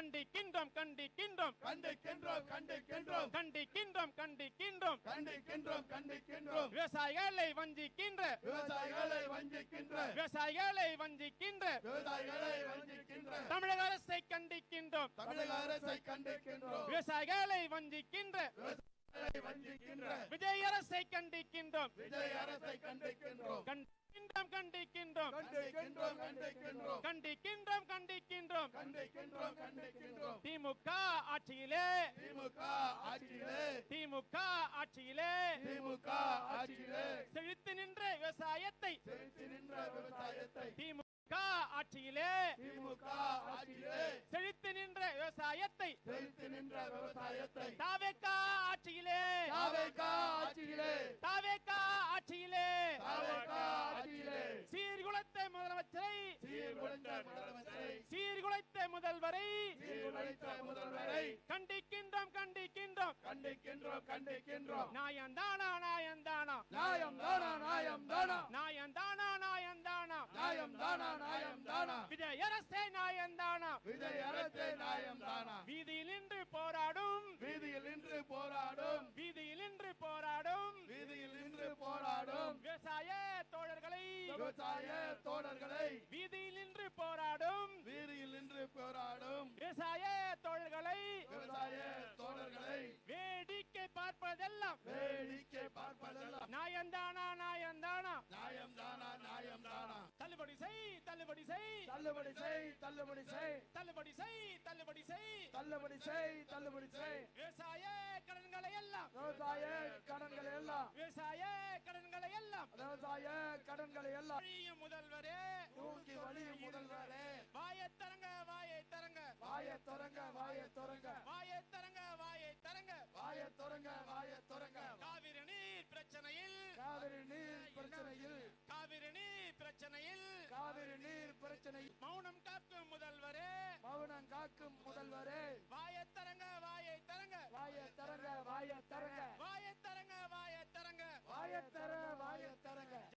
கண்டிக்கின்றோம் கண்டிக்கின்றோம் கண்டிக்கின்றோம் கண்டிக்கின்றோம் கண்டிக்கின்றோம் கண்டிக்கின்றோம் கண்டிக்கின்றோம் கண்டிக்கின்றோம் விவசாயிகளை வஞ்சிக்கின்ற விவசாயிகளை வஞ்சிக்கின்ற விவசாயிகளை வஞ்சிக்கின்ற விவசாயிகளை வஞ்சிக்கின்ற தமிழக அரசை கண்டிக்கின்றோம் தமிழக அரசை கண்டிக்கின்றோம் விவசாயிகளை வஞ்சிக்கின்ற விவசாயிகளை வஞ்சிக்கின்ற விஜய் அரசை கண்டிக்கின்றோம் விஜய் அரசை கண்டிக்கின்றோம் கண்டிக்கின்றோம் கண்டிக்கின்றோம் கண்டிக்கின்றோம் கண்டிக்கின்றோம் கண்டிக்கின்றோம் கண்டிக்கின்றோம் கண்டிக்கின்றோம் கண்டிக்கின்றோம் திமுக ஆட்சியிலே திமுக ஆட்சியிலே திமுக ஆட்சியிலே திமுக ஆட்சியிலே செழித்து நின்ற விவசாயத்தை செழித்து நின்ற விவசாயத்தை திமுக ஆட்சியிலே திமுக ஆட்சியிலே செழித்து நின்ற விவசாயத்தை செழித்து நின்ற விவசாயத்தை தாவேகா ஆட்சியிலே தாவேகா ஆட்சியிலே தாவேகா ஆட்சியிலே தாவேகா ஆட்சியிலே சீர்குலைத்த முதலமைச்சரை சீர்குலைத்த முதலமைச்சரை சீர்குலைத்த முதல்வரை சீர்குலைத்த முதல்வரை கண்டிக்கின்றோம் கண்டிக்கின்றோம் கண்டிக்கின்றோம் கண்டிக்கின்றோம் நாயந்தானா நாயந்தானா நியாயம் தானா நியாயம் தானா நாயந்தானா நாயந்தானா நியாயம் தானா நியாயம் தானா விஜய் அரசே நாயந்தானா விஜய் அரசே நியாயம் தானா வீதியில் நின்று போராடும் வீதியில் நின்று போராடும் வீதியில் நின்று போராடும் வீதியில் நின்று போராடும் விவசாய தோழர்களை விவசாய தோழர்களை வீதியில் நின்று போராடும் வீதியில் நின்று போராடும் விவசாய தோழர்களை விவசாய தோழர்களை வேடிக்கை பார்ப்பதெல்லாம் வேடிக்கை பார்ப்பதெல்லாம் நாயந்தானா நாயந்தானா நியாயம் தானா நியாயம் தானா தள்ளுபடி செய் தள்ளுபடி செய் தள்ளுபடி செய் தள்ளுபடி செய் தள்ளுபடி செய் தள்ளுபடி செய் தள்ளுபடி செய் தள்ளுபடி செய் விவசாய கடன்களை எல்லாம் விவசாய கடன்களை எல்லாம் விவசாய கடன்களை எல்லாம் விவசாய கடன்களை எல்லாம் வழியும் முதல்வரே தூக்கி வழியும் முதல்வரே வாயை தரங்க வாயை தரங்க வாயை தொடங்க வாயை தொடங்க வாயை தரங்க வாயை தரங்க வாயை தொடங்க வாயை தொடங்க காவிரி நீர் பிரச்சனையில் காவிரி நீர் பிரச்சனையில் காவிரி நீர் பிரச்சனையில் காவிரி நீர் பிரச்சனை மௌனம் காக்கும் முதல்வரே மௌனம் காக்கும் முதல்வரே